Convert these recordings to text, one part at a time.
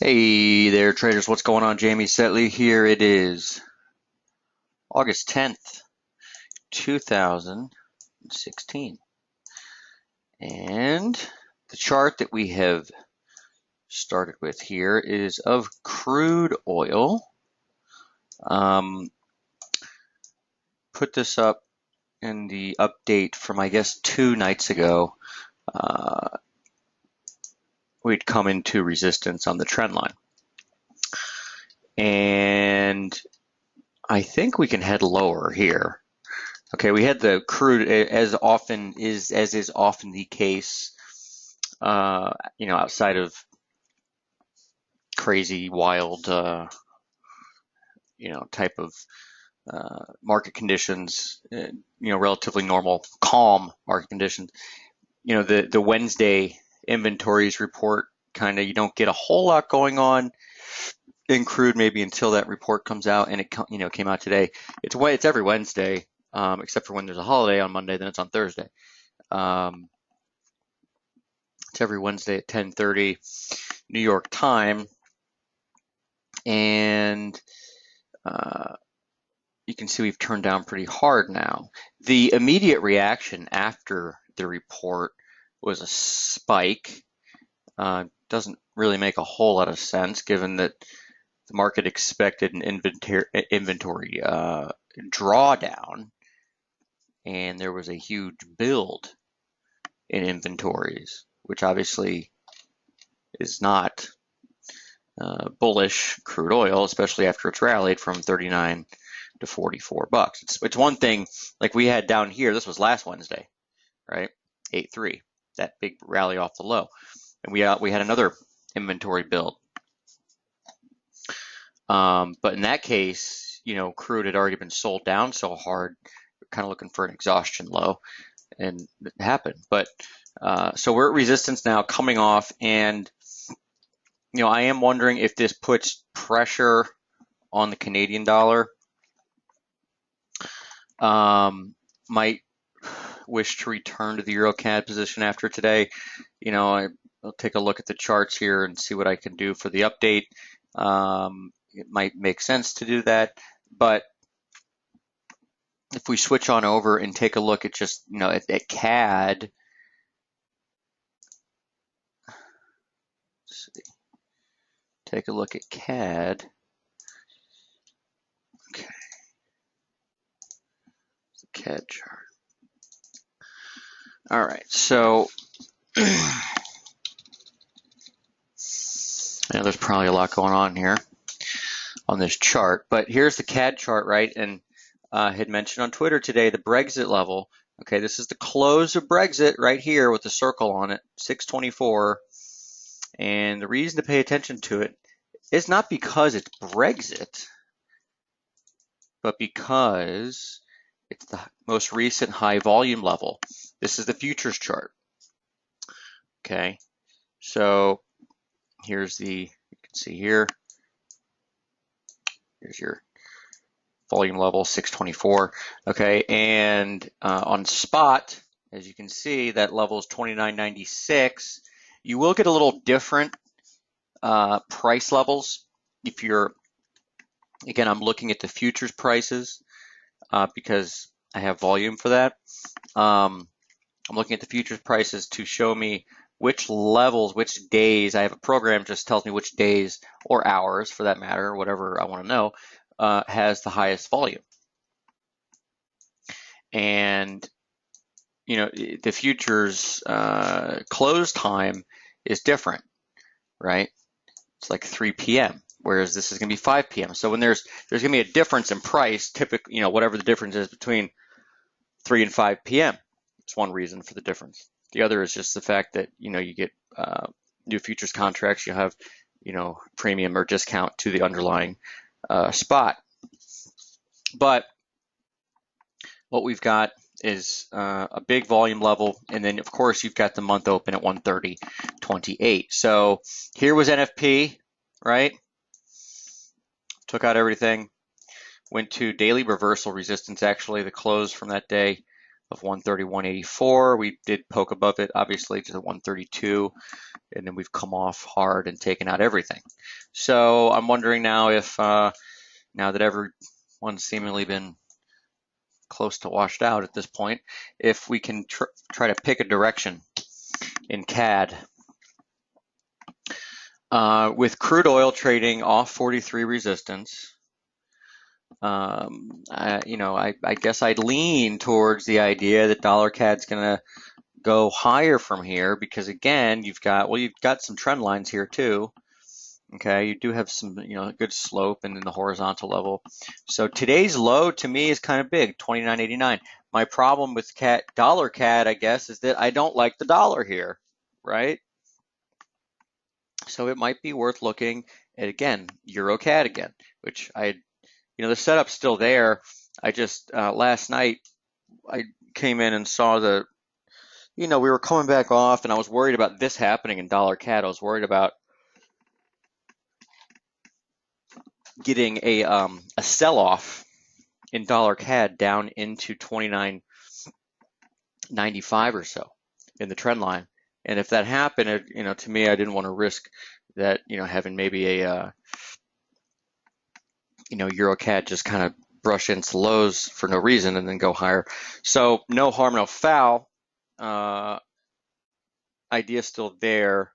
Hey there, traders. What's going on? Jamie Saettele here. It is August 10th, 2016. And the chart that we have started with here is of crude oil. Put this up in the update from, I guess, 2 nights ago. We'd come into resistance on the trend line. And I think we can head lower here. Okay, we had the crude as is often the case, outside of crazy, wild, type of market conditions, relatively normal, calm market conditions. The Wednesday inventories report kind of, you don't get a whole lot going on in crude maybe until that report comes out, and it came out today. It's every Wednesday, except for when there's a holiday on Monday, then it's on Thursday. It's every Wednesday at 10:30 New York time, and you can see we've turned down pretty hard now. The immediate reaction after the report was a spike. Doesn't really make a whole lot of sense given that the market expected an inventory drawdown, and there was a huge build in inventories, which obviously is not bullish crude oil, especially after it's rallied from 39 to 44 bucks. It's one thing like we had down here. This was last Wednesday, right? 8.3, that big rally off the low, and we had another inventory build. But in that case, crude had already been sold down so hard, we're kind of looking for an exhaustion low, and it happened. But so we're at resistance now, coming off, and I am wondering if this puts pressure on the Canadian dollar. Might wish to return to the Euro CAD position after today. I'll take a look at the charts here and see what I can do for the update. It might make sense to do that, but if we switch on over and take a look at just, at CAD, let's see. Take a look at CAD. Okay. The CAD chart. All right, so there's probably a lot going on here on this chart, but here's the CAD chart, right? And had mentioned on Twitter today the Brexit level. Okay, this is the close of Brexit right here with the circle on it, 624. And the reason to pay attention to it is not because it's Brexit, but because it's the most recent high volume level. This is the futures chart. Okay, so here's you can see here, here's your volume level, 624. Okay, and on spot, as you can see, that level is 29.96. You will get a little different price levels if you're, again, I'm looking at the futures prices because I have volume for that. I'm looking at the futures prices to show me which levels, which days. I have a program just tells me which days or hours, for that matter, whatever I want to know, has the highest volume. And the futures close time is different, right? It's like 3 p.m., whereas this is going to be 5 p.m. So when there's going to be a difference in price, typically, whatever the difference is between 3 and 5 p.m. It's one reason for the difference. The other is just the fact that, you get new futures contracts, you have, premium or discount to the underlying spot. But what we've got is a big volume level, and then of course you've got the month open at 130.28. So here was NFP, right? Took out everything, went to daily reversal resistance, actually the close from that day of 131.84. We did poke above it, obviously, to the 132, and then we've come off hard and taken out everything. So I'm wondering now if, now that everyone's seemingly been close to washed out at this point, if we can try to pick a direction in CAD. With crude oil trading off 43 resistance, I guess I'd lean towards the idea that dollar CAD's going to go higher from here because again, you've got some trend lines here too. Okay, you do have some, good slope and then the horizontal level. So today's low to me is kind of big, 29.89. My problem with dollar CAD, I guess, is that I don't like the dollar here, right? So it might be worth looking at, again, Euro CAD again, which the setup's still there. I just, last night, I came in and saw we were coming back off and I was worried about this happening in dollar CAD. I was worried about getting a sell-off in dollar CAD down into 29.95 or so in the trend line. And if that happened, to me, I didn't want to risk that, having maybe a, Euro CAD just kind of brush into lows for no reason and then go higher. So no harm, no foul. Idea still there,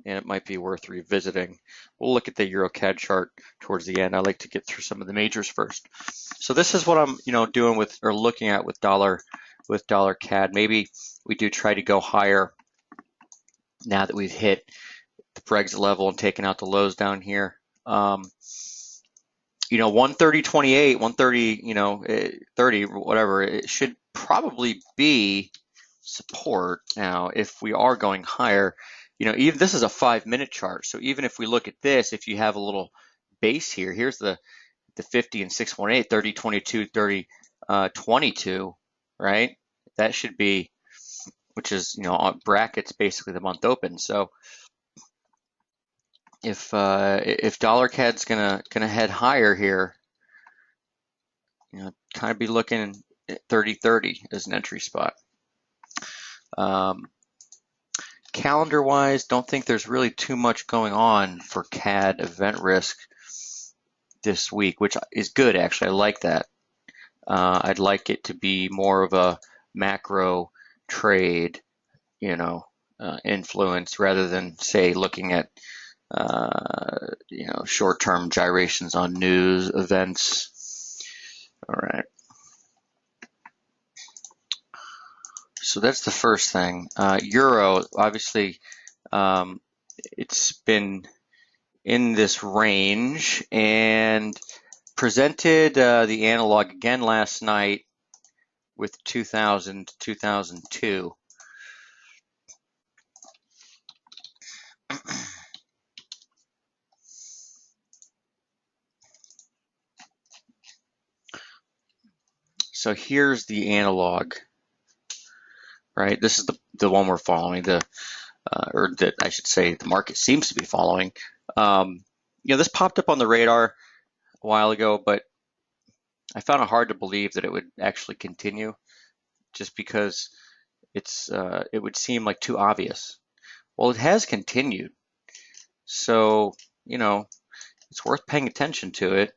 and it might be worth revisiting. We'll look at the Euro CAD chart towards the end. I like to get through some of the majors first. So this is what I'm, doing with or looking at with dollar CAD. Maybe we do try to go higher now that we've hit the Brexit level and taken out the lows down here. 130.28, 130, 30, whatever, it should probably be support. Now, if we are going higher, even this is a 5-minute chart. So even if we look at this, if you have a little base here, here's the 50 and 618, 30, 22, 30, 22, right? That should be, which is, on brackets, basically the month open. So if dollar CAD's gonna head higher here, kind of be looking at 30.30 as an entry spot. Calendar wise, don't think there's really too much going on for CAD event risk this week, which is good actually. I like that. I'd like it to be more of a macro trade, influence rather than say looking at short-term gyrations on news events. All right. So that's the first thing. Euro, obviously, it's been in this range and presented the analog again last night with 2000 to 2002. So here's the analog, right? This is the one we're following, or that I should say the market seems to be following. This popped up on the radar a while ago, but I found it hard to believe that it would actually continue just because it would seem like too obvious. Well, it has continued. So, it's worth paying attention to it.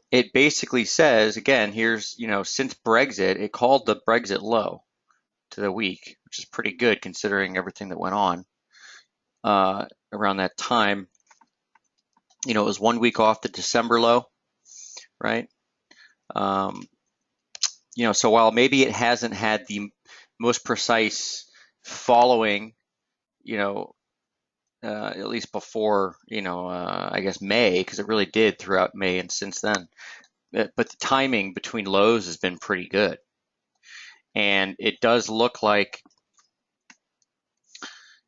It basically says, again, here's, since Brexit, it called the Brexit low to the week, which is pretty good considering everything that went on around that time. It was 1 week off the December low, right? So while maybe it hasn't had the most precise following, at least before, I guess May, because it really did throughout May and since then. But the timing between lows has been pretty good. And it does look like,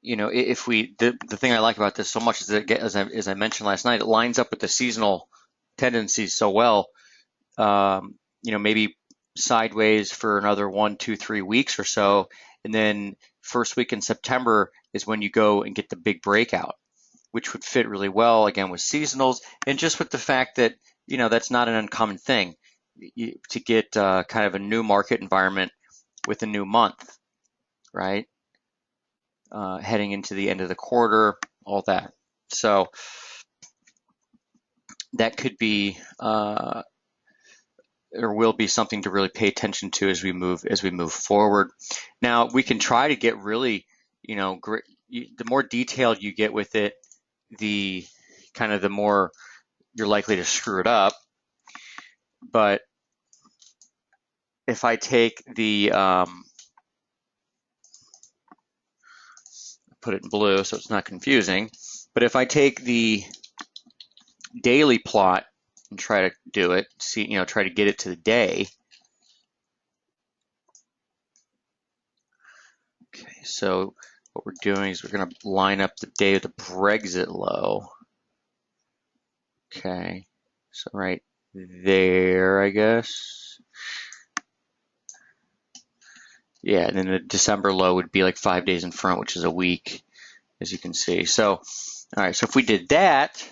if the thing I like about this so much is that, as I mentioned last night, it lines up with the seasonal tendencies so well. Maybe sideways for another 1, 2, 3 weeks or so. And then first week in September is when you go and get the big breakout, which would fit really well, again, with seasonals and just with the fact that, that's not an uncommon thing. to get kind of a new market environment with a new month, right? Heading into the end of the quarter, all that. So that could be or will be something to really pay attention to as we move forward. Now we can try to get really, the more detailed you get with it, the more you're likely to screw it up. But if I take the put it in blue so it's not confusing, but if I take the daily plot and try to do it, try to get it to the day. Okay, so what we're doing is we're going to line up the day of the Brexit low. Okay, so right there, I guess. Yeah, and then the December low would be like 5 days in front, which is a week, as you can see. So, all right, so if we did that,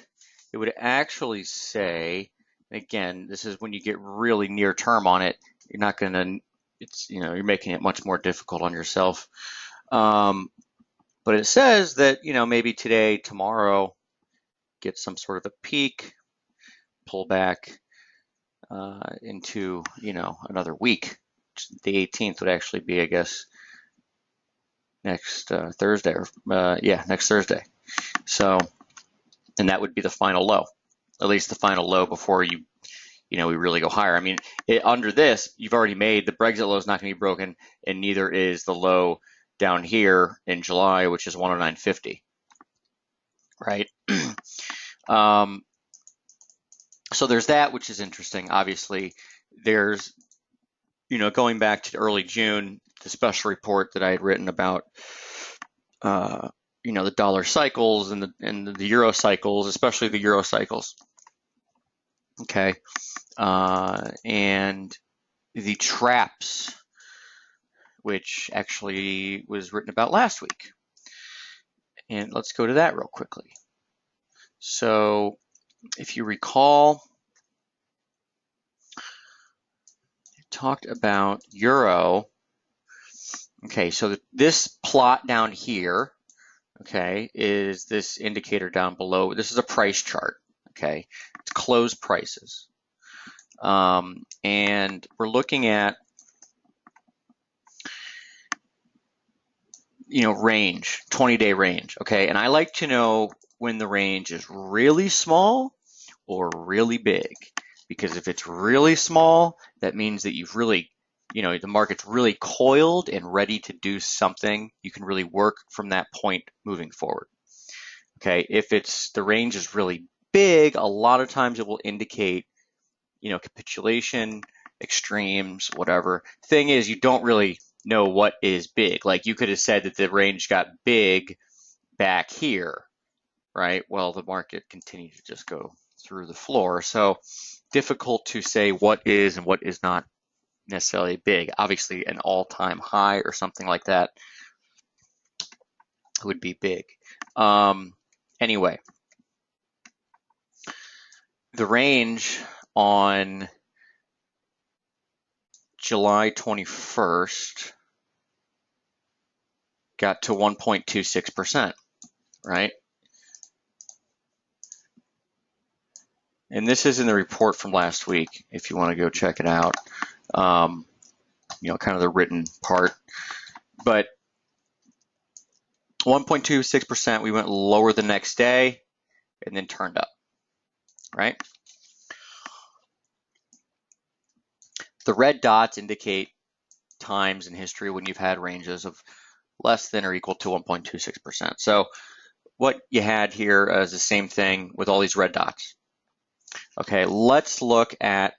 it would actually say, again, this is when you get really near term on it, you're not going to, you're making it much more difficult on yourself. But it says that, maybe today, tomorrow, get some sort of a peak, pull back into, another week. The 18th would actually be, I guess, next Thursday, next Thursday. So, and that would be the final low, at least the final low before we really go higher. I mean, under this, you've already made the Brexit low is not going to be broken, and neither is the low down here in July, which is 109.50, right? So there's that, which is interesting. Obviously, there's, going back to early June, the special report that I had written about, the dollar cycles and the euro cycles, especially the euro cycles. Okay, and the traps, which actually was written about last week. And let's go to that real quickly. So if you recall, I talked about euro. Okay, so this plot down here, okay, is this indicator down below. This is a price chart, okay? It's closed prices. And we're looking at, range, 20-day range, okay? And I like to know when the range is really small or really big, because if it's really small, that means that you've really, the market's really coiled and ready to do something. You can really work from that point moving forward. Okay, if the range is really big, a lot of times it will indicate, capitulation, extremes, whatever. Thing is, you don't really know what is big. Like you could have said that the range got big back here, right? Well, the market continued to just go through the floor. So difficult to say what is and what is not necessarily big. Obviously, an all-time high or something like that would be big. Anyway, the range on July 21st got to 1.26%, right? And this is in the report from last week, if you want to go check it out. Kind of the written part. But 1.26%, we went lower the next day and then turned up, right? The red dots indicate times in history when you've had ranges of less than or equal to 1.26%. So what you had here is the same thing with all these red dots. Okay, let's look at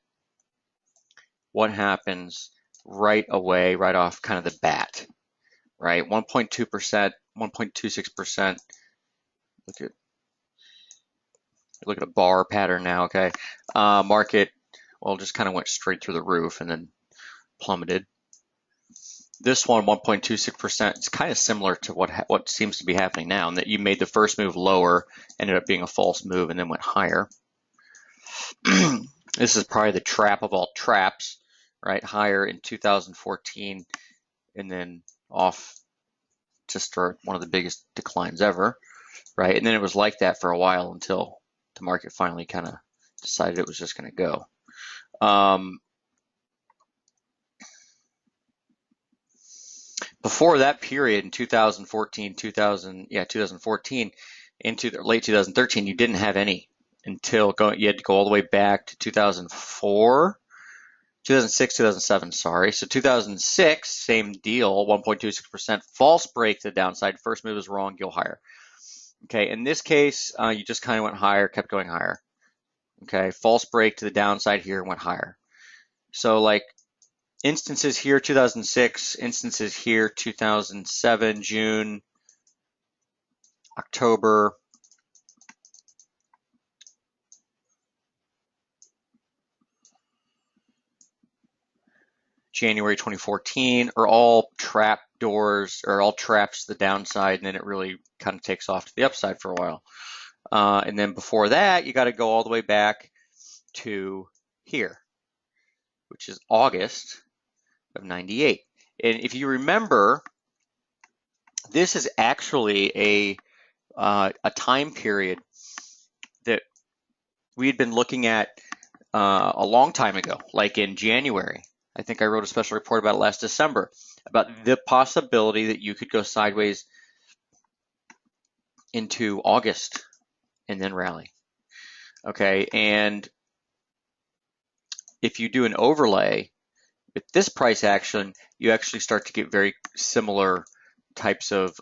what happens right away, right off kind of the bat, right? 1.2%, 1.26%. Look at a bar pattern now, okay? Market, well, just kind of went straight through the roof and then plummeted. This one, 1.26%, it's kind of similar to what seems to be happening now, and that you made the first move lower, ended up being a false move, and then went higher. This is probably the trap of all traps, right? Higher in 2014 and then off to start one of the biggest declines ever, right? And then it was like that for a while until the market finally kind of decided it was just going to go. Before that period in 2014, 2014 into late 2013, you didn't have any until you had to go all the way back to 2004, 2006, 2007, sorry. So 2006, same deal, 1.26%, false break to the downside. First move is wrong, go higher. Okay, in this case, you just kind of went higher, kept going higher. Okay, false break to the downside here, went higher. So like instances here, 2006, instances here, 2007, June, October, January 2014 are all trap doors or all traps to the downside, and then it really kind of takes off to the upside for a while. And then before that, you got to go all the way back to here, which is August of 98. And if you remember, this is actually a time period that we had been looking at a long time ago, like in January. I think I wrote a special report about it last December, about the possibility that you could go sideways into August and then rally. Okay, and if you do an overlay with this price action, you actually start to get very similar types of,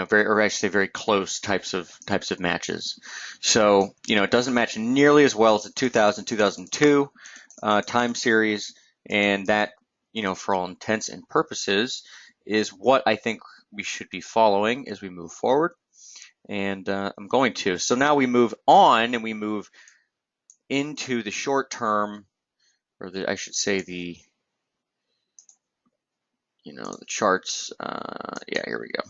very close types of matches. So, it doesn't match nearly as well as the 2000, 2002 time series, and that, for all intents and purposes, is what I think we should be following as we move forward. And I'm going to. So now we move on and we move into the short term, or I should say the charts. Here we go.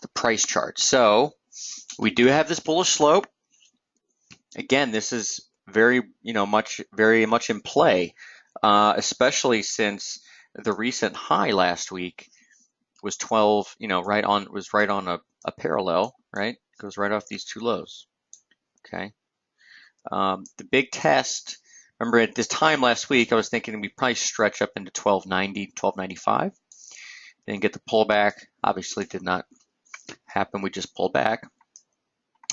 The price chart. So we do have this bullish slope. Again, this is very much in play, especially since the recent high last week was 12, right on a parallel, right? Goes right off these two lows. Okay. The big test, remember at this time last week, I was thinking we probably stretch up into 1290, 1295, then get the pullback. Obviously did not happen. We just pulled back,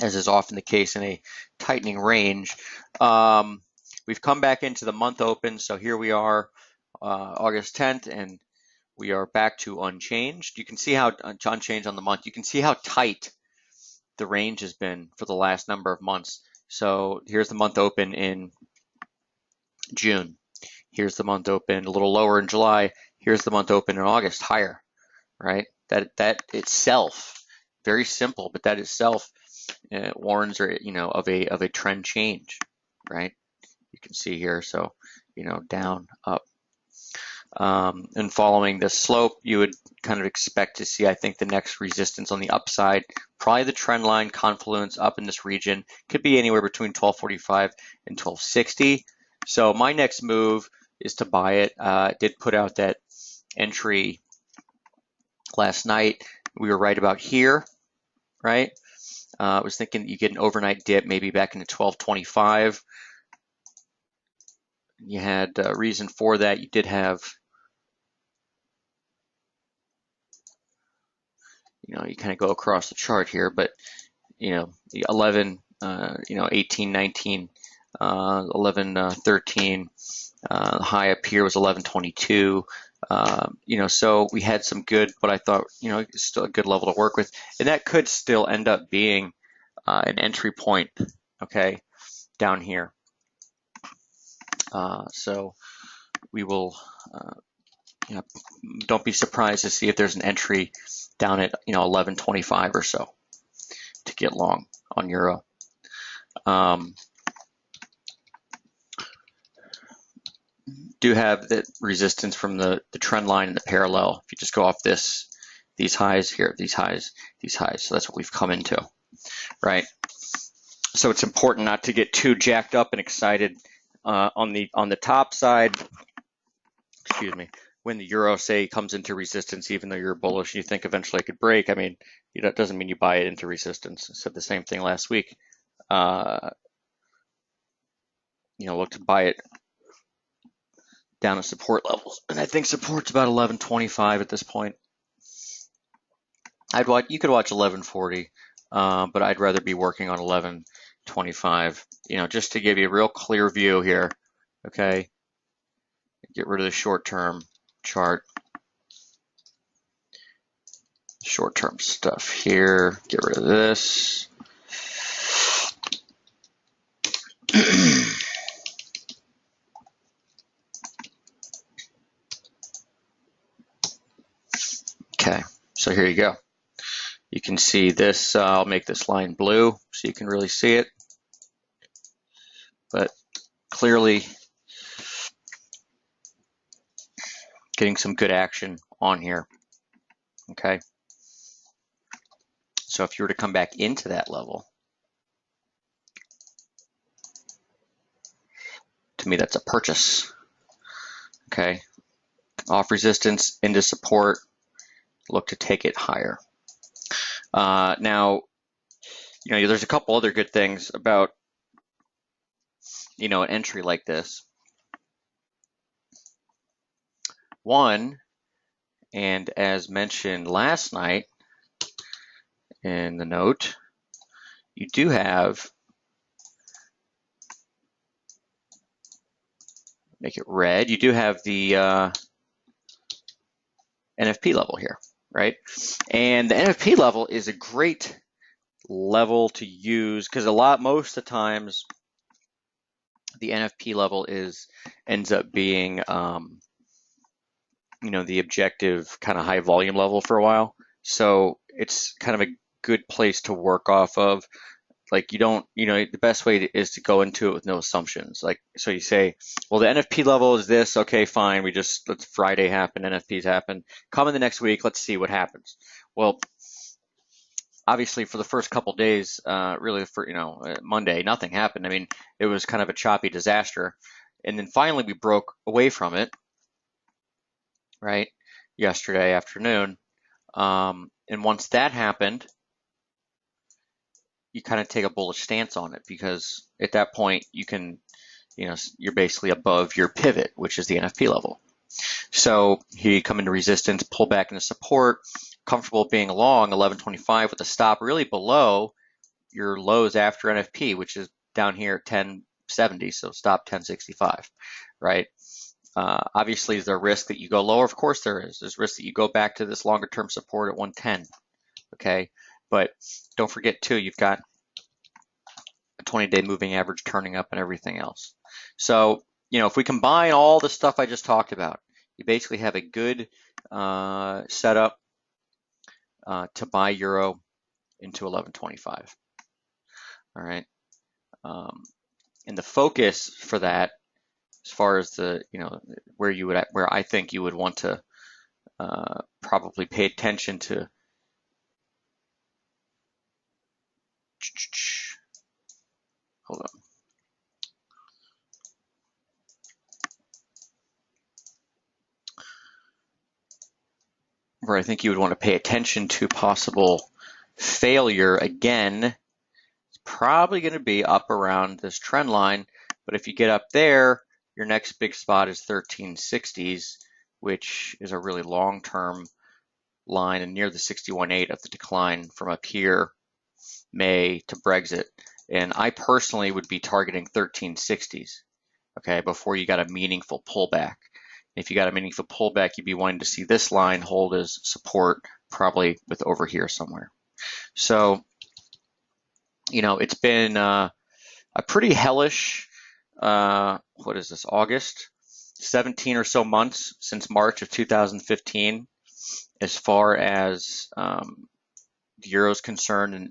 as is often the case in a tightening range. We've come back into the month open. So here we are, August 10th, and we are back to unchanged. You can see how unchanged on the month. You can see how tight the range has been for the last number of months. So here's the month open in June. Here's the month open a little lower in July. Here's the month open in August, higher, right? That itself, very simple, but that itself warns of a trend change, right? You can see here. So down, up. And following this slope, you would kind of expect to see, I think, the next resistance on the upside, probably the trend line confluence up in this region, could be anywhere between 1245 and 1260. So my next move is to buy it. Did put out that entry last night. We were right about here, right? I was thinking you get an overnight dip, maybe back into 1225. You had a reason for that. You did have, you kind of go across the chart here, but 11, 18, 19, 11, 13. The high up here was 1122. So we had some good, what I thought, still a good level to work with, and that could still end up being an entry point, okay, down here. So we will, don't be surprised to see if there's an entry down at 1125 or so to get long on euro. Do have that resistance from the trend line and the parallel. If you just go off this these highs here, these highs, these highs. So that's what we've come into, right? So it's important not to get too jacked up and excited on the top side. Excuse me. When the euro, say, comes into resistance, even though you're bullish, you think eventually it could break. I mean, that doesn't mean you buy it into resistance. I said the same thing last week. Look to buy it down to support levels, and I think support's about 11.25 at this point. You could watch 11.40, but I'd rather be working on 11.25. Just to give you a real clear view here. Okay, get rid of the short-term chart, short-term stuff here. Get rid of this. Okay, so here you go. You can see this. I'll make this line blue so you can really see it. But clearly getting some good action on here. Okay. So if you were to come back into that level, to me, that's a purchase. Okay. Off resistance into support, look to take it higher. Now, there's a couple other good things about, an entry like this. One, and as mentioned last night in the note, you do have, make it red, you do have the NFP level here, right? And the NFP level is a great level to use because most of the times the NFP level ends up being the objective kind of high volume level for a while. So it's kind of a good place to work off of. Like the best way is to go into it with no assumptions. Like, so you say, well, the NFP level is this. Okay, fine. Let's Friday happen. NFPs happen. Come in the next week. Let's see what happens. Well, obviously for the first couple days, really for, Monday, nothing happened. I mean, it was kind of a choppy disaster. And then finally we broke away from it, right? Yesterday afternoon. And once that happened, you kind of take a bullish stance on it because at that point you can, you're basically above your pivot, which is the NFP level. So here you come into resistance, pull back into support, comfortable being long 11.25 with a stop really below your lows after NFP, which is down here at 10.70, so stop 10.65, right? Obviously, is there a risk that you go lower? Of course there is. There's risk that you go back to this longer term support at 110, okay? But don't forget too, you've got a 20-day moving average turning up and everything else. So, if we combine all the stuff I just talked about, you basically have a good setup to buy euro into 11.25. All right. And the focus for that, as far as the, where I think you would want to probably pay attention to. Hold on. Where I think you would want to pay attention to possible failure again, it's probably going to be up around this trend line. But if you get up there, your next big spot is 1360s, which is a really long-term line and near the 61.8 of the decline from up here, May to Brexit. And I personally would be targeting 1360s, okay, before you got a meaningful pullback. If you got a meaningful pullback, you'd be wanting to see this line hold as support, probably with over here somewhere. So, it's been a pretty hellish, what is this, August? 17 or so months since March of 2015, as far as the euro's concerned and,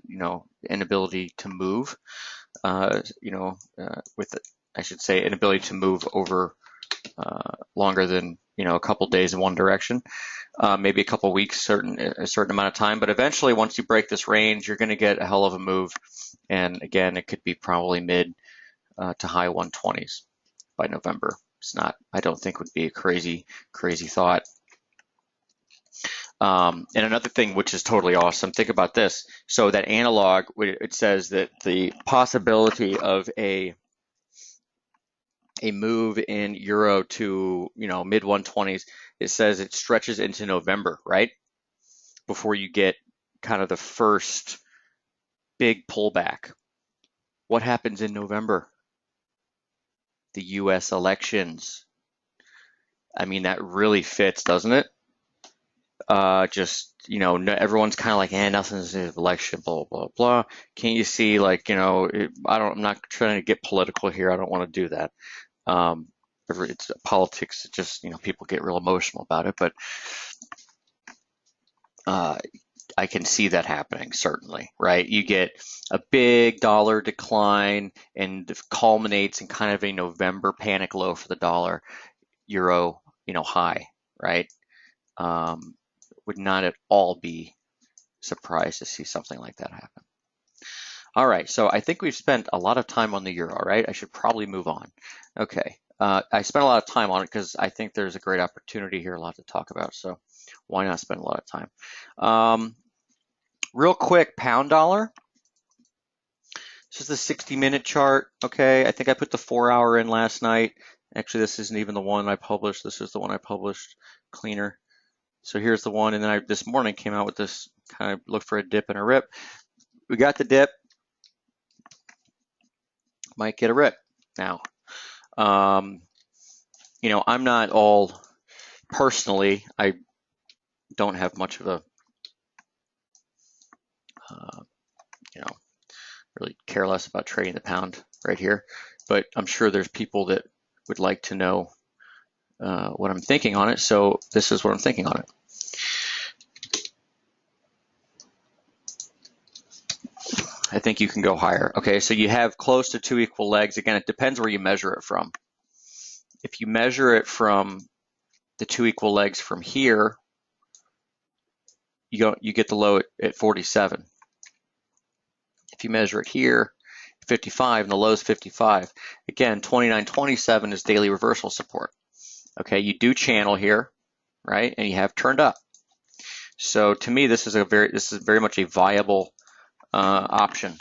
inability to move, with, I should say, inability to move over longer than, a couple days in one direction. Maybe a couple weeks, a certain amount of time. But eventually, once you break this range, you're going to get a hell of a move. And again, it could be probably mid to high 120s by November. It's not, I don't think would be a crazy thought. And another thing which is totally awesome, think about this. So that analog, it says that the possibility of a move in euro to, mid 120s, it says it stretches into November, right? Before you get kind of the first big pullback. What happens in November? The US elections. I mean, that really fits, doesn't it? Everyone's kind of like, nothing's an election, blah, blah, blah. Can't you see, like, I'm not trying to get political here. I don't want to do that. It's politics. It's just, people get real emotional about it, but I can see that happening, certainly, right? You get a big dollar decline and it culminates in kind of a November panic low for the dollar, euro, high, right? Would not at all be surprised to see something like that happen. All right, so I think we've spent a lot of time on the euro, right? I should probably move on. Okay, I spent a lot of time on it because I think there's a great opportunity here, a lot to talk about, so why not spend a lot of time? Real quick, pound dollar. This is the 60-minute chart, okay? I think I put the 4-hour in last night. Actually, this isn't even the one I published. This is the one I published, cleaner. So here's the one, and then this morning came out with this, kind of look for a dip and a rip. We got the dip. Might get a rip now. I'm not all, personally, I don't have much of a, really care less about trading the pound right here, but I'm sure there's people that would like to know what I'm thinking on it, so this is what I'm thinking on it. I think you can go higher. Okay, so you have close to 2 equal legs. Again, it depends where you measure it from. If you measure it from the 2 equal legs from here, you get the low at 47. If you measure it here, 55, and the low is 55. Again, 29.27 is daily reversal support. Okay, you do channel here, right? And you have turned up. So to me, this is very much a viable option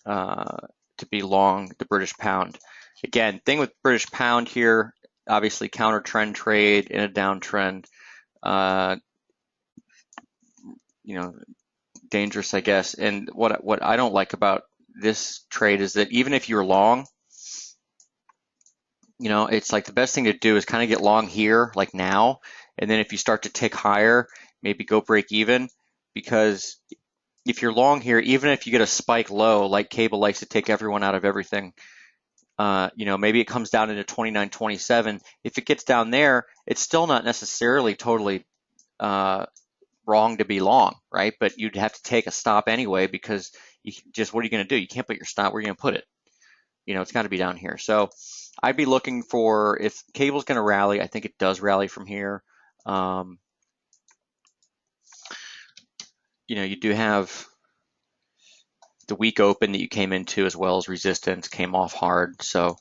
to be long the British pound. Again, thing with British pound here, obviously counter trend trade in a downtrend. Dangerous, I guess. And what I don't like about this trade is that even if you're long, it's like the best thing to do is kind of get long here, like now, and then if you start to tick higher, maybe go break even, because if you're long here, even if you get a spike low, like cable likes to take everyone out of everything, maybe it comes down into 29.27. If it gets down there, it's still not necessarily totally wrong to be long, right? But you'd have to take a stop anyway, because what are you going to do? You can't put your stop. Where are you going to put it? It's got to be down here. So I'd be looking for, if cable's going to rally, I think it does rally from here. You do have the weak open that you came into, as well as resistance, came off hard. So,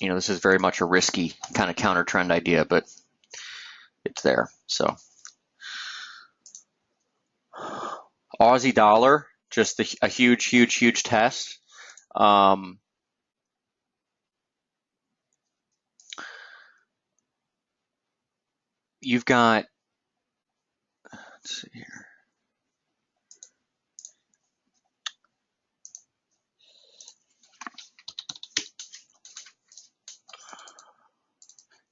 this is very much a risky kind of counter trend idea, but it's there. So Aussie dollar, just a huge test. You've got, let's see here.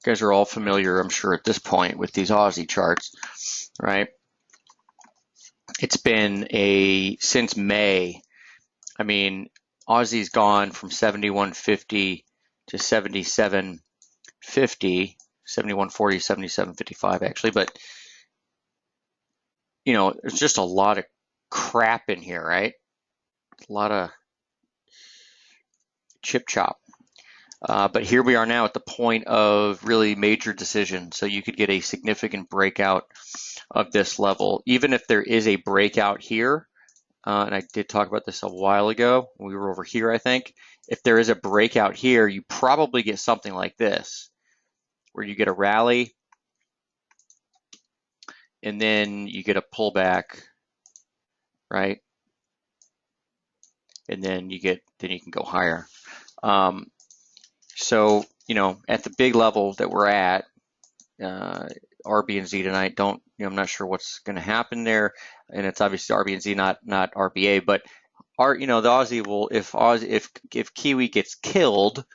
You guys are all familiar, I'm sure, at this point with these Aussie charts, right? It's been since May. I mean, Aussie's gone from 71.50 to 77.50, 71.40, 77.55 actually, but there's just a lot of crap in here, right? A lot of chip chop. But here we are now at the point of really major decision. So you could get a significant breakout of this level, even if there is a breakout here. And I did talk about this a while ago. We were over here, I think. If there is a breakout here, you probably get something like this, where you get a rally, and then you get a pullback, right? And then you can go higher. So, at the big level that we're at, RB and Z tonight, I'm not sure what's going to happen there, and it's obviously RB and Z, not RBA, but the Aussie will, if Kiwi gets killed,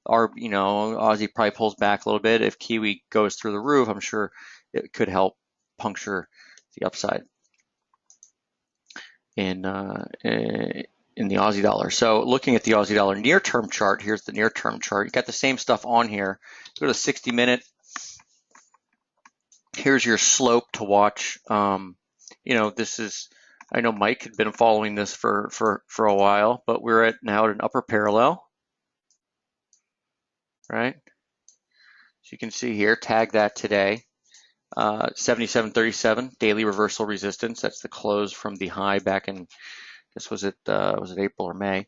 Aussie probably pulls back a little bit. If Kiwi goes through the roof, I'm sure it could help puncture the upside in the Aussie dollar. So looking at the Aussie dollar near-term chart, here's the near-term chart. You got the same stuff on here. Go to 60-minute. Here's your slope to watch. This is, I know Mike had been following this for a while, but we're now at an upper parallel, right? So you can see here, tag that today. 77.37 daily reversal resistance. That's the close from the high back in, was it April or May?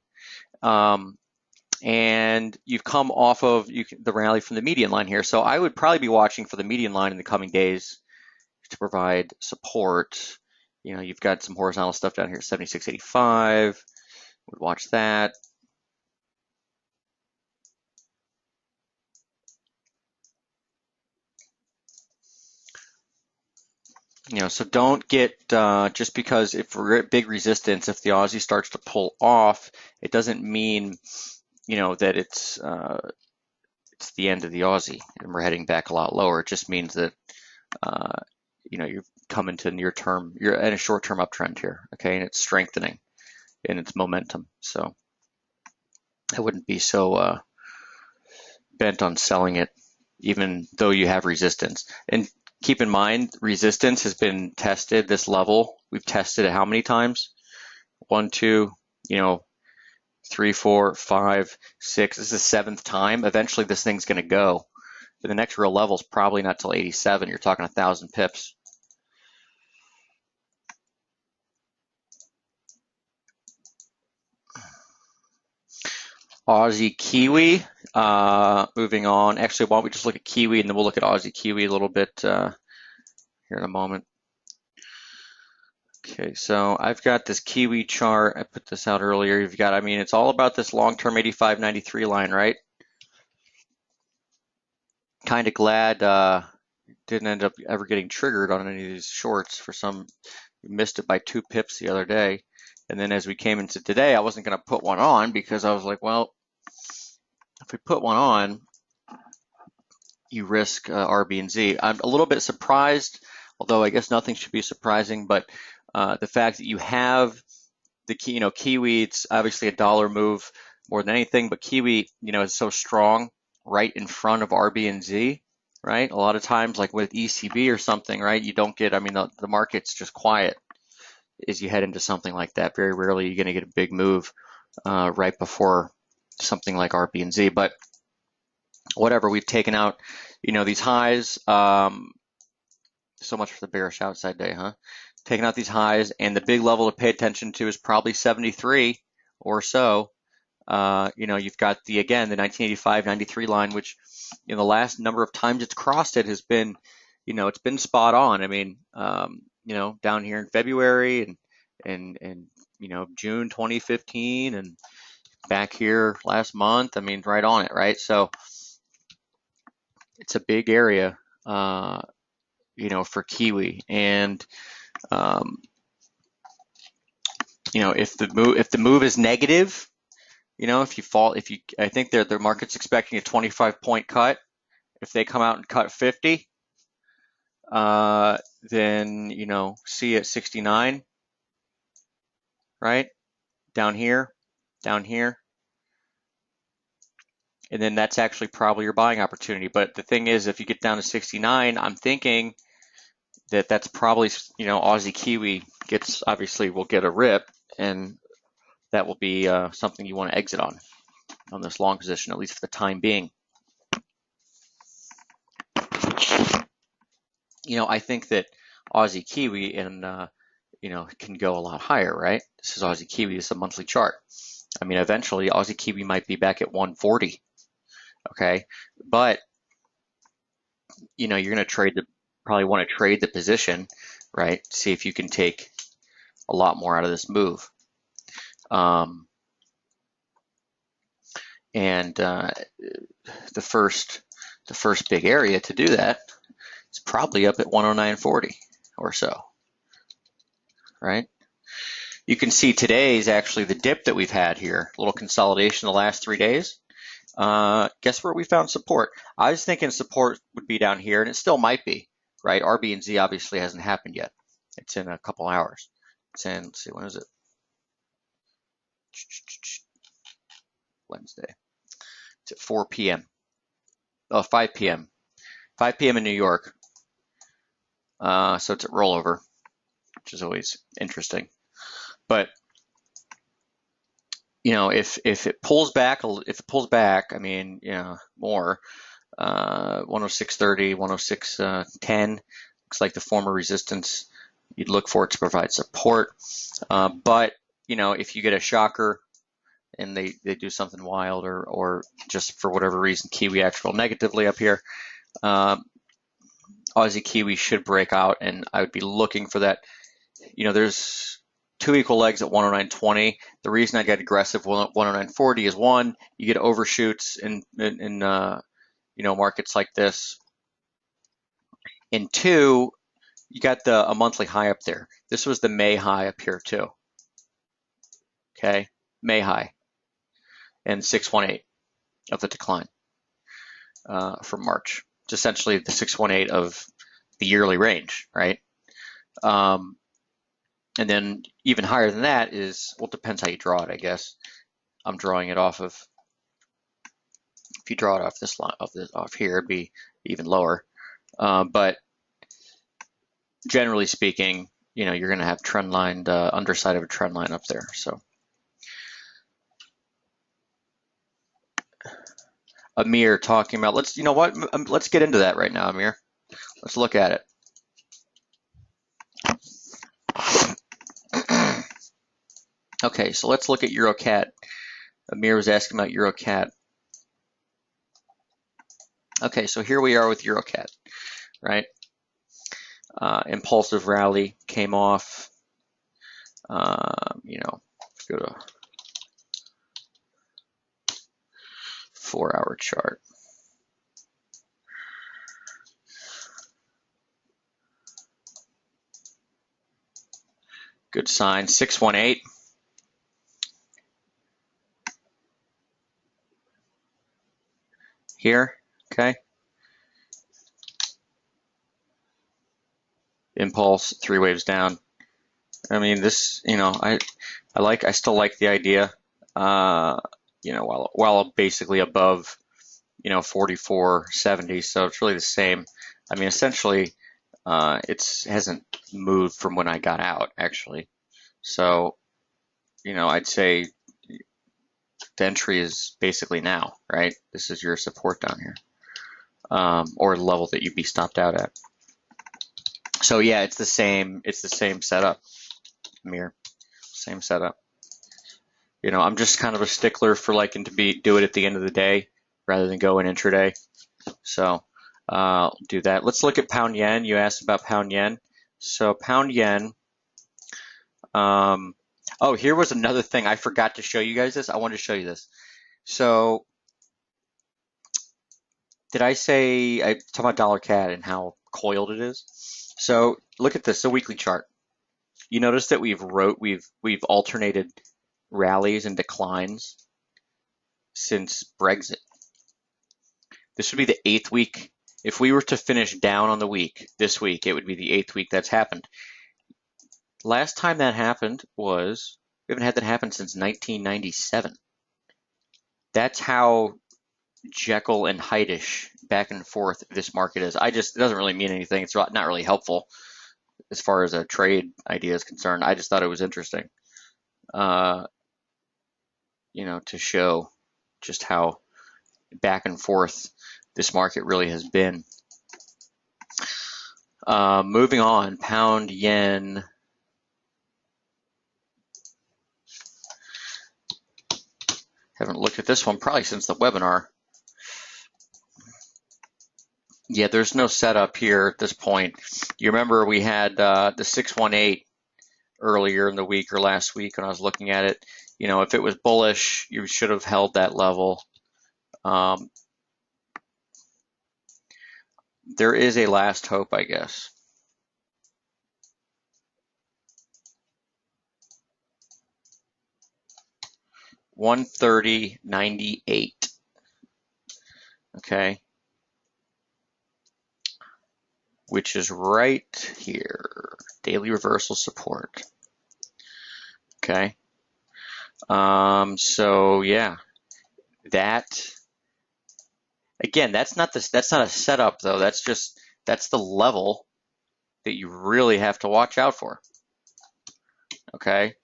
And you've come off of the rally from the median line here. So I would probably be watching for the median line in the coming days to provide support. You've got some horizontal stuff down here, 76.85. Would watch that. So don't get, just because if we're at big resistance, if the Aussie starts to pull off, it doesn't mean, that it's the end of the Aussie and we're heading back a lot lower. It just means that, you're coming to near term, you're at a short term uptrend here, okay, and it's strengthening in its momentum. So I wouldn't be so bent on selling it, even though you have resistance. And keep in mind, resistance has been tested, this level. We've tested it how many times? 1, 2, 3, 4, 5, 6. This is the 7th time. Eventually, this thing's going to go. But the next real level is probably not till 87. You're talking 1,000 pips. Aussie Kiwi. Moving on. Actually, why don't we just look at Kiwi and then we'll look at Aussie Kiwi a little bit here in a moment. Okay, so I've got this Kiwi chart. I put this out earlier. It's all about this long-term 85.93 line, right? Kind of glad didn't end up ever getting triggered on any of these shorts. We missed it by 2 pips the other day. And then as we came into today, I wasn't going to put one on because I was like, well, if we put one on, you risk RB and Z. I'm a little bit surprised, although I guess nothing should be surprising, but the fact that you have the Kiwi, it's obviously a dollar move more than anything, but Kiwi, is so strong right in front of RB and Z, right? A lot of times, like with ECB or something, right? You don't get, the market's just quiet as you head into something like that. Very rarely you're going to get a big move right before something like RB and Z, but whatever, we've taken out, these highs. So much for the bearish outside day, huh? Taking out these highs, and the big level to pay attention to is probably 73 or so. You've got the 1985-93 line, which the last number of times it's crossed it has been, it's been spot on. Down here in February and June 2015 and back here last month, right on it, right? So it's a big area, for Kiwi. And if the move is negative, I think the market's expecting a 25-point cut. If they come out and cut 50, then see at 69, right? Down here, and then that's actually probably your buying opportunity. But the thing is, if you get down to 69, I'm thinking that's probably, Aussie Kiwi will get a rip, and that will be something you want to exit on. on this long position, at least for the time being. I think that Aussie Kiwi and can go a lot higher, right? This is Aussie Kiwi. This is a monthly chart. I mean, eventually Aussie Kiwi might be back at 140. Okay, but you're going to probably want to trade the position, right? See if you can take a lot more out of this move. And the first big area to do that is probably up at 109.40 or so, right? You can see today is actually the dip that we've had here, a little consolidation the last 3 days. Guess where we found support? I was thinking support would be down here, and it still might be, right? RB and Z obviously hasn't happened yet. It's in a couple hours. It's in, let's see, when is it? Wednesday. It's at 4 p.m. Oh, 5 p.m. 5 p.m. in New York. So it's at rollover, which is always interesting. But if it pulls back, I mean, more, 106.30, 106.10, looks like the former resistance. You'd look for it to provide support. But if you get a shocker and they do something wild or just for whatever reason Kiwi acts real negatively up here, Aussie Kiwi should break out, and I would be looking for that. There's two equal legs at 109.20. The reason I get aggressive 109.40 is, one, you get overshoots in markets like this, and two, you got a monthly high up there. This was the May high up here too. Okay, May high, and 618 of the decline from March. It's essentially the 618 of the yearly range, right? And then even higher than that is, well, it depends how you draw it, I guess. I'm drawing it off of, if you draw it off this line, off here, it'd be even lower. But generally speaking, you're going to have trend line, the underside of a trend line up there. So Amir talking about, let's get into that right now, Amir. Let's look at it. Okay, so let's look at EuroCat. Amir was asking about EuroCat. Okay, so here we are with EuroCat, right? Impulsive rally came off. Let's go to 4-hour chart. Good sign, 618. Here, okay. Impulse, 3 waves down. I mean, this, I still like the idea. While basically above, 44.70, so it's really the same. I mean, essentially, it hasn't moved from when I got out, actually. So, I'd say the entry is basically now, right? This is your support down here, or level that you'd be stopped out at. So yeah, it's the same setup, Amir. Same setup. I'm just kind of a stickler for liking to do it at the end of the day rather than go in intraday. So I'll do that. Let's look at pound yen. You asked about pound yen. So pound yen. Oh, here was another thing. I forgot to show you guys this. I wanted to show you this. So did I say, I talked about dollar CAD and how coiled it is? So look at this, the weekly chart. You notice that we've alternated rallies and declines since Brexit. This would be the 8th week. If we were to finish down on the week, this week, it would be the 8th week that's happened. Last time that happened we haven't had that happen since 1997. That's how Jekyll and Hyde-ish back and forth this market is. It doesn't really mean anything. It's not really helpful as far as a trade idea is concerned. I just thought it was interesting, to show just how back and forth this market really has been. Moving on, pound yen. Haven't looked at this one probably since the webinar. Yeah, there's no setup here at this point. You remember we had the 618 earlier in the week or last week when I was looking at it. You know, if it was bullish, you should have held that level. There is a last hope, I guess. $130.98. Okay. Which is right here. Daily reversal support. Okay. So yeah, that again, that's not a setup though. That's the level that you really have to watch out for. Okay.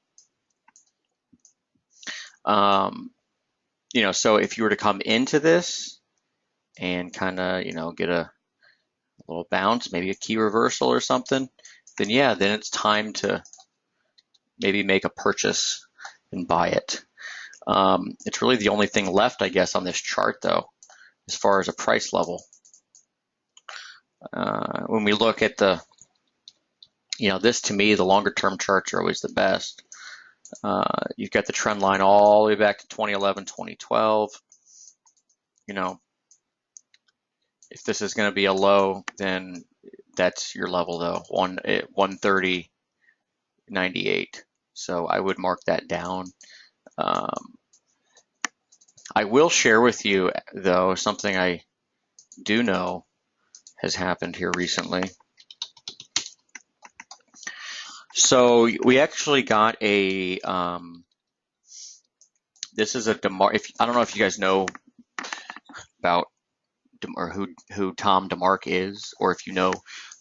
You know, so if you were to come into this and kind of, you know, get a little bounce, maybe a key reversal or something, then yeah, then it's time to maybe make a purchase and buy it. It's really the only thing left, I guess, on this chart though, as far as a price level. When we look at the, you know, this to me, the longer term charts are always the best. You've got the trend line all the way back to 2011, 2012. You know, if this is going to be a low, then that's your level though, 130.98. So I would mark that down. I will share with you though something I do know has happened here recently. So we actually got a this is a DeMark. I don't know if you guys know about or who Tom DeMark is, or if you know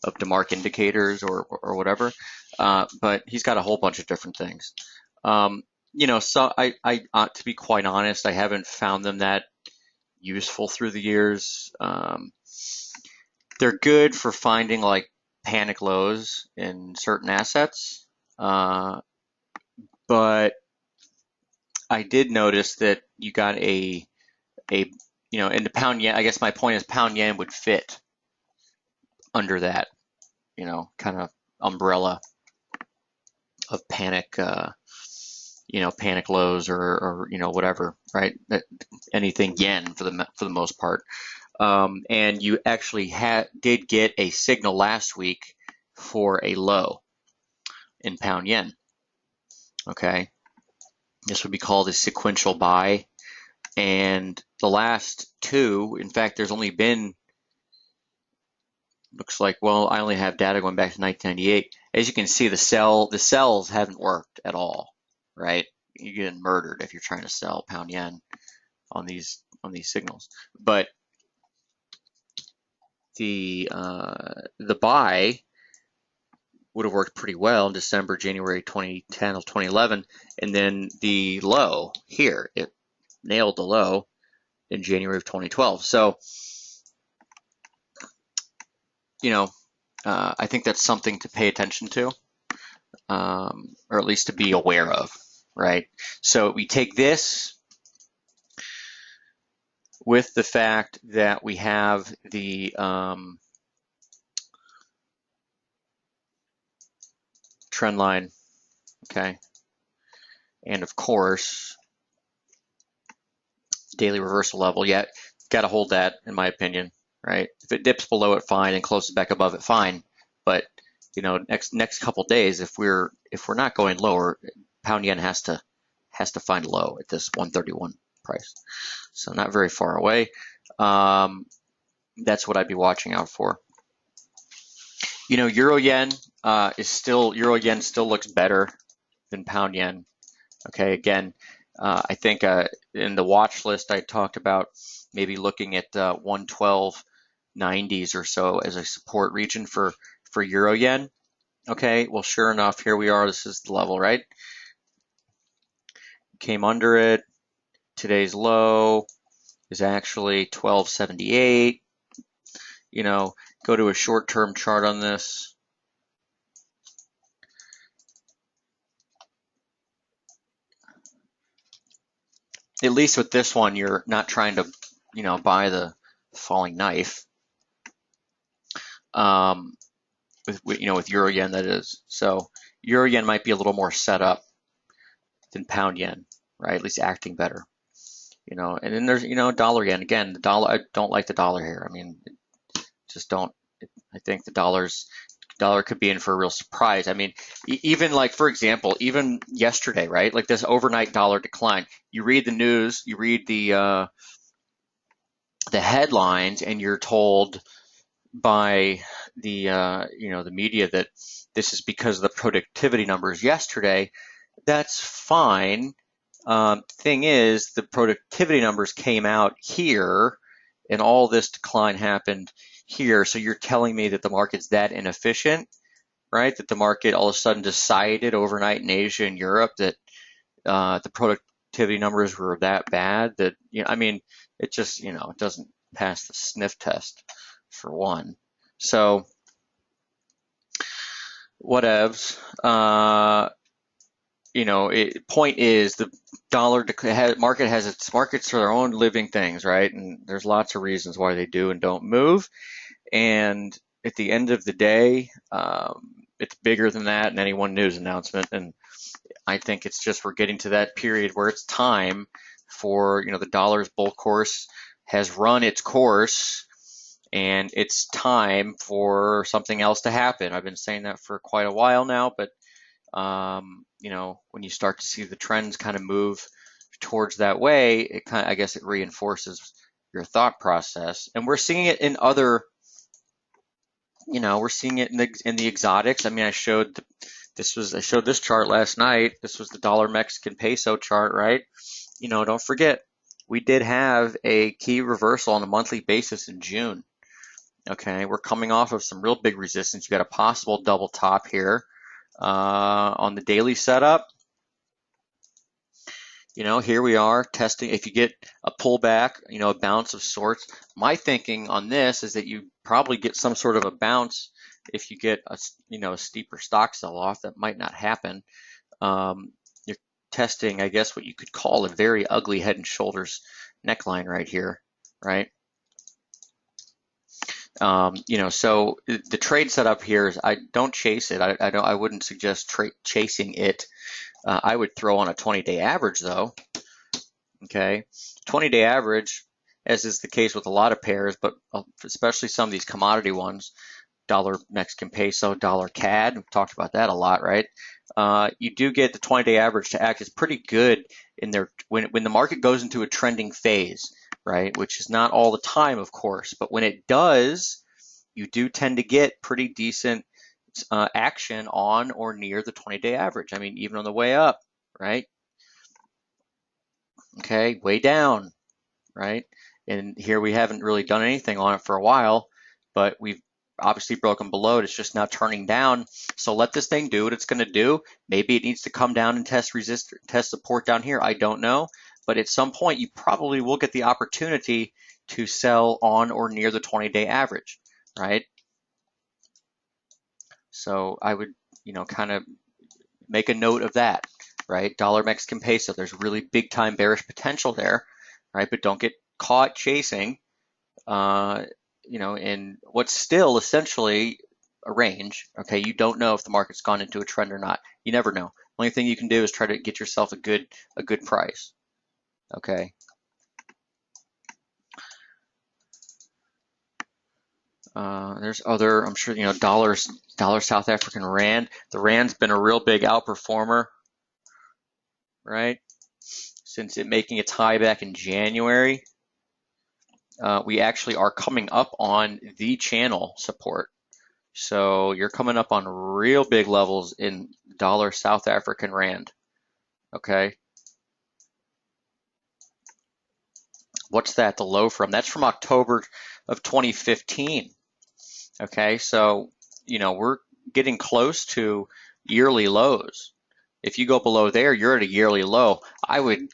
of DeMark indicators or whatever, but he's got a whole bunch of different things. You know, so I to be quite honest, I haven't found them that useful through the years. They're good for finding like panic lows in certain assets, but I did notice that you got a you know, in the pound yen, I guess my point is pound yen would fit under that, you know, kind of umbrella of panic, you know, panic lows or you know, whatever, right? Anything yen for the most part. And you actually did get a signal last week for a low in pound yen. Okay, this would be called a sequential buy. And the last two, in fact, there's only been, looks like, well, I only have data going back to 1998. As you can see, the sells haven't worked at all, right? You're getting murdered if you're trying to sell pound yen on these signals. But the buy would have worked pretty well in December, January 2010 or 2011, and then the low here, it nailed the low in January of 2012. So, you know, I think that's something to pay attention to, or at least to be aware of, right? So we take this with the fact that we have the trend line, okay, and of course, daily reversal level. Yeah, got to hold that, in my opinion, right? If it dips below it, fine, and closes back above it, fine. But you know, next couple days, if we're not going lower, pound yen has to find low at this 131 price. So not very far away. That's what I'd be watching out for. You know, euro yen still looks better than pound yen. Okay, again, I think in the watch list I talked about maybe looking at 112.90s or so as a support region for euro yen. Okay, well, sure enough, here we are. This is the level, right? Came under it, today's low is actually 1278. You know, go to a short-term chart on this. At least with this one, you're not trying to, you know, buy the falling knife. With euro yen, that is. So euro yen might be a little more set up than pound yen, right? At least acting better. You know, and then there's, you know, dollar yen. Again, the dollar, I don't like the dollar here. I mean, just don't. I think the dollar could be in for a real surprise. I mean, even like, for example, even yesterday, right? Like this overnight dollar decline. You read the news, you read the headlines, and you're told by the the media that this is because of the productivity numbers yesterday. That's fine. Thing is, the productivity numbers came out here, and all this decline happened here. So you're telling me that the market's that inefficient, right? That the market all of a sudden decided overnight in Asia and Europe that the productivity numbers were that bad that, you know, I mean, it just, you know, it doesn't pass the sniff test for one. So whatevs. Point is the market has its markets are their own living things, right? And there's lots of reasons why they do and don't move. And at the end of the day, it's bigger than that in any one news announcement. And I think it's just we're getting to that period where it's time for, you know, the dollar's bull course has run its course, and it's time for something else to happen. I've been saying that for quite a while now, but when you start to see the trends kind of move towards that way, I guess it reinforces your thought process. And we're seeing it in other, we're seeing it in the exotics. I mean, I showed this chart last night. This was the dollar Mexican peso chart, right? You know, don't forget, we did have a key reversal on a monthly basis in June. Okay, we're coming off of some real big resistance. You got a possible double top here on the daily setup. You know, here we are testing. If you get a pullback, you know, a bounce of sorts, my thinking on this is that you probably get some sort of a bounce if you get a steeper stock sell-off. That might not happen. You're testing, I guess, what you could call a very ugly head and shoulders neckline right here, right? So the trade setup here is I don't chase it. I wouldn't suggest chasing it. I would throw on a 20-day average though. Okay, 20-day average, as is the case with a lot of pairs, but especially some of these commodity ones, dollar Mexican peso, dollar CAD. We've talked about that a lot, right? You do get the 20-day average to act as pretty good in there when the market goes into a trending phase, right? Which is not all the time, of course, but when it does, you do tend to get pretty decent action on or near the 20-day average. I mean, even on the way up, right? Okay, way down, right? And here we haven't really done anything on it for a while, but we've obviously broken below it. It's just now turning down. So let this thing do what it's going to do. Maybe it needs to come down and test support down here. I don't know. But at some point, you probably will get the opportunity to sell on or near the 20-day average, right? So I would, kind of make a note of that, right? Dollar Mexican peso, there's really big time bearish potential there, right? But don't get caught chasing, in what's still essentially a range. Okay, you don't know if the market's gone into a trend or not. You never know. Only thing you can do is try to get yourself a good price. Okay. There's other, I'm sure, dollar South African rand. The rand's been a real big outperformer, right? Since it making its high back in January. We actually are coming up on the channel support. So you're coming up on real big levels in dollar South African rand. Okay. What's that? The low from? That's from October of 2015. Okay, so, we're getting close to yearly lows. If you go below there, you're at a yearly low. I would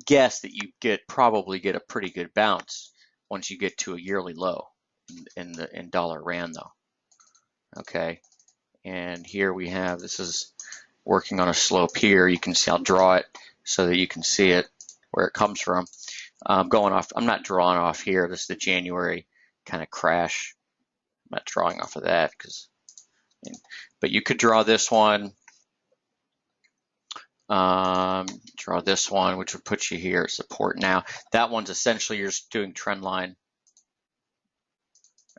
guess that you probably get a pretty good bounce once you get to a yearly low in dollar rand though. Okay, and here we have, this is working on a slope here. You can see, I'll draw it so that you can see it where it comes from. Going off, I'm not drawing off here. This is the January kind of crash. I'm not drawing off of that but you could draw this one. Draw this one, which would put you here at support. Now that one's essentially you're just doing trend line.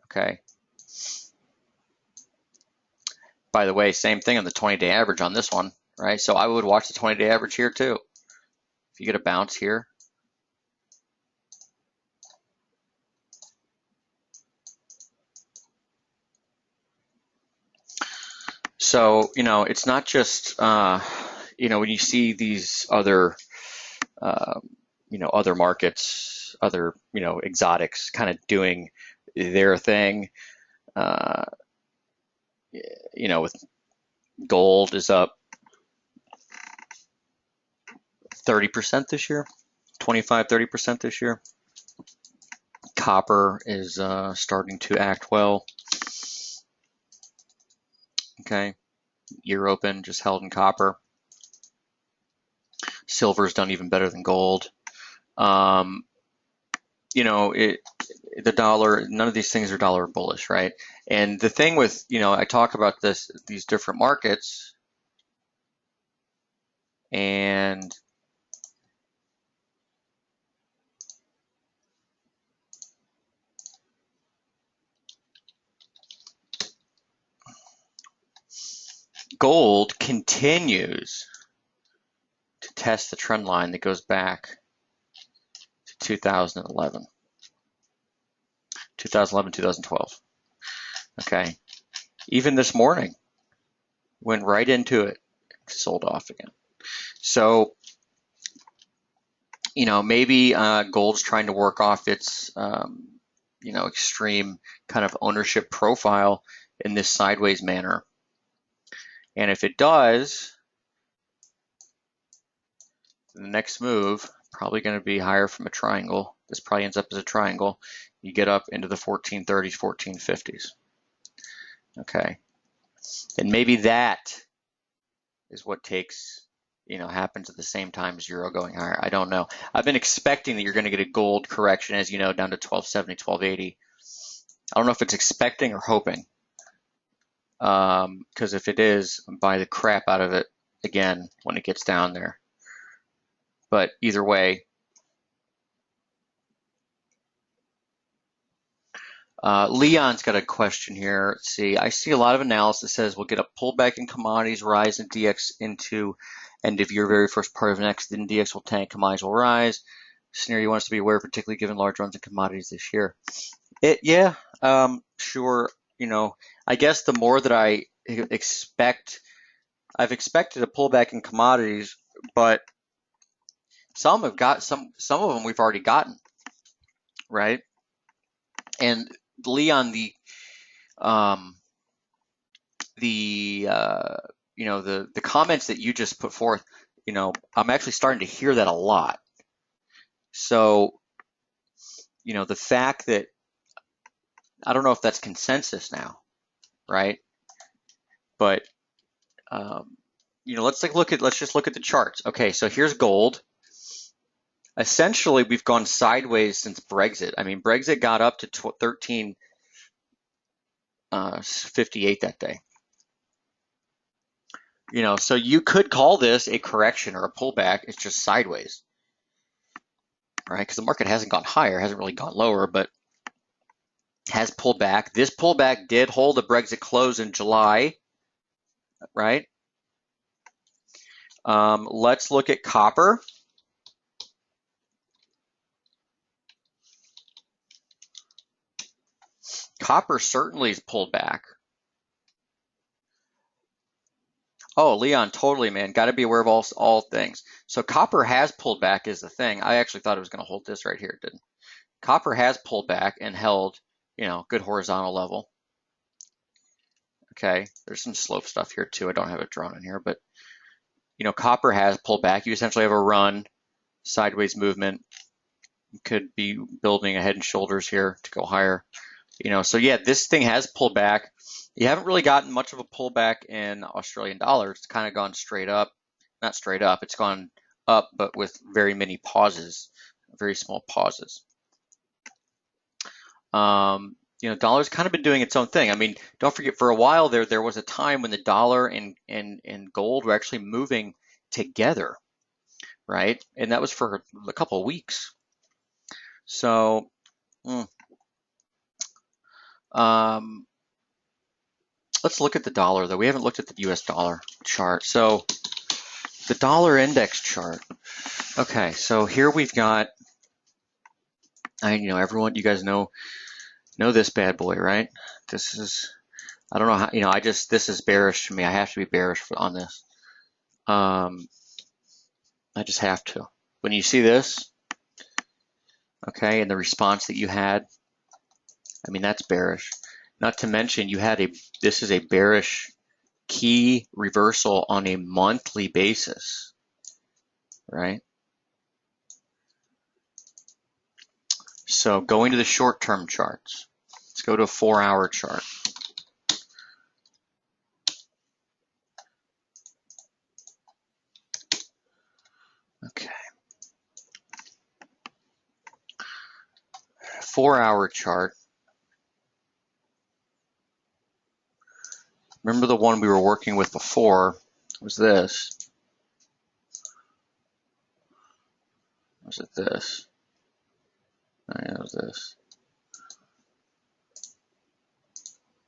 Okay. By the way, same thing on the 20-day average on this one, right? So I would watch the 20-day average here too. If you get a bounce here, so it's not just when you see these other other markets, other exotics kind of doing their thing. With gold is up 30% this year, 25-30% this year. Copper is starting to act well. Okay, year open just held in copper. Silver's done even better than gold. The dollar, none of these things are dollar bullish, right? And the thing with, I talk about these different markets, and gold continues to test the trend line that goes back to 2011, 2012. Okay. Even this morning, went right into it, sold off again. So, maybe gold's trying to work off its, extreme kind of ownership profile in this sideways manner. And if it does, the next move probably going to be higher from a triangle. This probably ends up as a triangle. You get up into the 1430s, 1450s. Okay. And maybe that is what happens at the same time as euro going higher. I don't know. I've been expecting that you're going to get a gold correction, as you know, down to 1270, 1280. I don't know if it's expecting or hoping. Because if it is, buy the crap out of it again when it gets down there. But either way, Leon's got a question here. Let's see. I see a lot of analysis that says we'll get a pullback in commodities, rise in DX into end of year, very first part of next. Then DX will tank, commodities will rise. Scenario you want us to be aware, particularly given large runs in commodities this year. Sure. I guess the more that I've expected a pullback in commodities, but some of them we've already gotten, right? And Leon, the comments that you just put forth, I'm actually starting to hear that a lot. So, the fact that I don't know if that's consensus now, right? But let's just look at the charts. Okay, so here's gold. Essentially, we've gone sideways since Brexit. I mean, Brexit got up to 13.58 that day. So you could call this a correction or a pullback. It's just sideways, right? Because the market hasn't gone higher, hasn't really gone lower, but has pulled back. This pullback did hold a Brexit close in July, right? Let's look at copper. Copper certainly is pulled back. Oh, Leon, totally, man. Got to be aware of all things. So copper has pulled back is the thing. I actually thought it was going to hold this right here. It didn't. Copper has pulled back and held, good horizontal level. Okay, there's some slope stuff here too. I don't have it drawn in here, but copper has pulled back. You essentially have a run, sideways movement. Could be building a head and shoulders here to go higher. So yeah, this thing has pulled back. You haven't really gotten much of a pullback in Australian dollars. It's kind of gone straight up. Not straight up, it's gone up, but with very many pauses, very small pauses. Dollar's kind of been doing its own thing. I mean, don't forget, for a while there was a time when the dollar and gold were actually moving together, right? And that was for a couple of weeks. So, let's look at the dollar, though. We haven't looked at the US dollar chart. So, the dollar index chart. Okay, so here we've got, everyone, you guys know this bad boy, right? This is, I don't know how, this is bearish to me. I have to be bearish on this. I just have to. When you see this, okay, and the response that you had, I mean, that's bearish. Not to mention this is a bearish key reversal on a monthly basis, right? So going to the short-term charts, let's go to a 4-hour chart. Okay. 4-hour chart. Remember the one we were working with before was this. Was it this? Oh, yeah, it was this.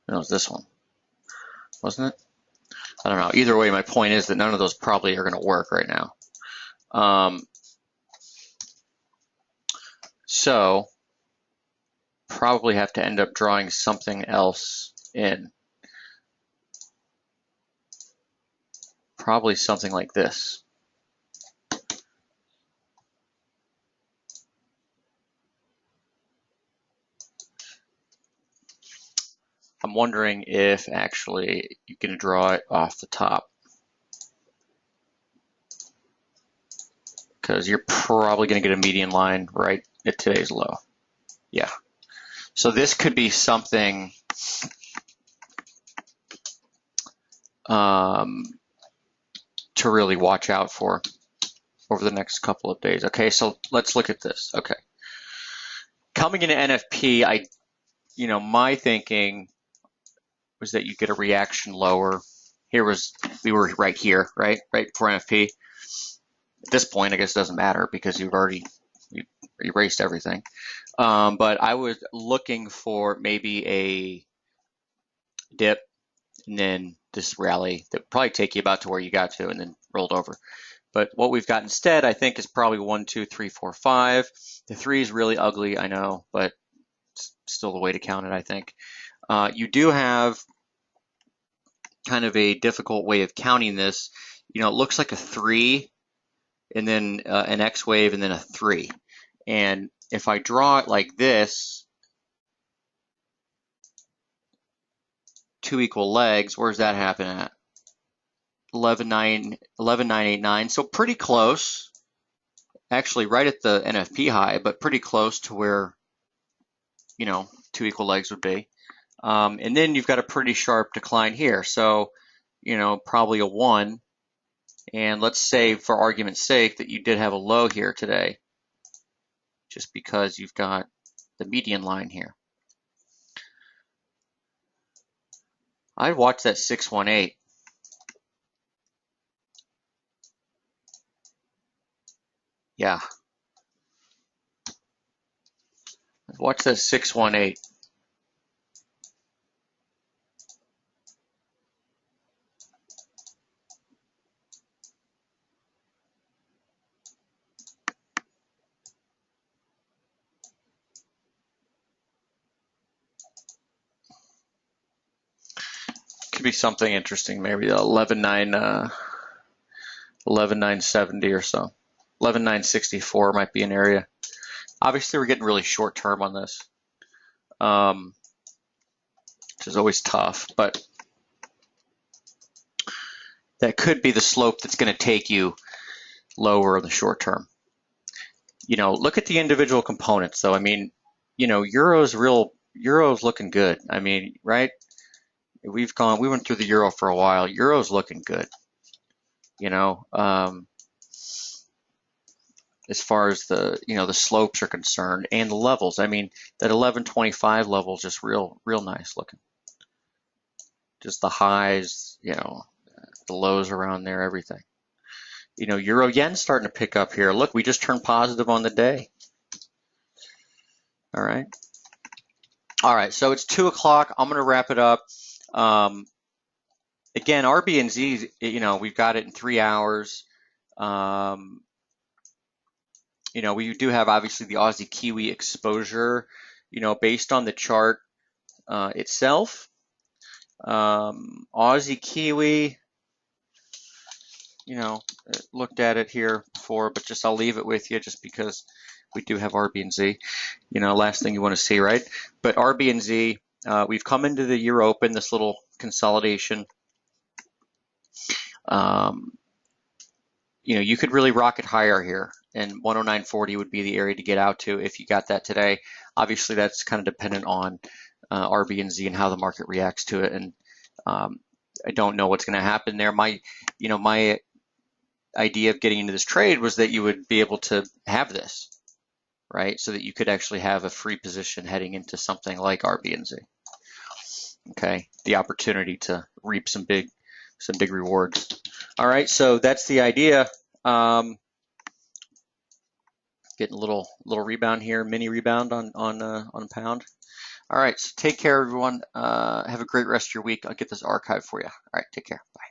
No, it was this one. Wasn't it? I don't know. Either way, my point is that none of those probably are going to work right now. So probably have to end up drawing something else in. Probably something like this. I'm wondering if actually you can draw it off the top, because you're probably going to get a median line right at today's low. Yeah. So this could be something to really watch out for over the next couple of days. Okay, so let's look at this. Okay. Coming into NFP, my thinking was that you get a reaction lower. We were right here, right before NFP. At this point, I guess it doesn't matter because you erased everything. But I was looking for maybe a dip and then this rally that would probably take you about to where you got to and then rolled over. But what we've got instead, I think, is probably 1, 2, 3, 4, 5. The 3 is really ugly, I know, but it's still the way to count it, I think. You do have kind of a difficult way of counting this. It looks like a 3 and then an X wave and then a 3. And if I draw it like this, 2 equal legs, where's that happen at? 11,989, so pretty close. Actually, right at the NFP high, but pretty close to where, 2 equal legs would be. And then you've got a pretty sharp decline here. So, probably a 1. And let's say, for argument's sake, that you did have a low here today, just because you've got the median line here. I'd watch that 618. Yeah. Watch that 618. Could be something interesting, maybe 11,970 or so. 11,964 might be an area. Obviously, we're getting really short term on this, which is always tough, but that could be the slope that's going to take you lower in the short term. Look at the individual components. So, I mean, Euro's looking good. I mean, right? We went through the euro for a while. Euro's looking good, you know, as far as the slopes are concerned and the levels. I mean, that 1125 level is just real nice looking. Just the highs, the lows around there, everything. Euro yen's starting to pick up here. Look, we just turned positive on the day. All right. All right, so it's 2 o'clock. I'm going to wrap it up. Again, RBNZ, we've got it in 3 hours. We do have obviously the Aussie Kiwi exposure, based on the chart itself. Aussie Kiwi, looked at it here before, but I'll leave it with you just because we do have RBNZ. Last thing you want to see, right? But RBNZ, we've come into the year open, this little consolidation. You could really rocket higher here, and 109.40 would be the area to get out to if you got that today. Obviously, that's kind of dependent on RBNZ and how the market reacts to it, and I don't know what's going to happen there. My idea of getting into this trade was that you would be able to have this, right? So that you could actually have a free position heading into something like RBNZ. Okay, the opportunity to reap some big rewards. All right, so that's the idea. Getting a little rebound here, mini rebound on pound. All right, so take care, everyone. Have a great rest of your week. I'll get this archived for you. All right, take care. Bye.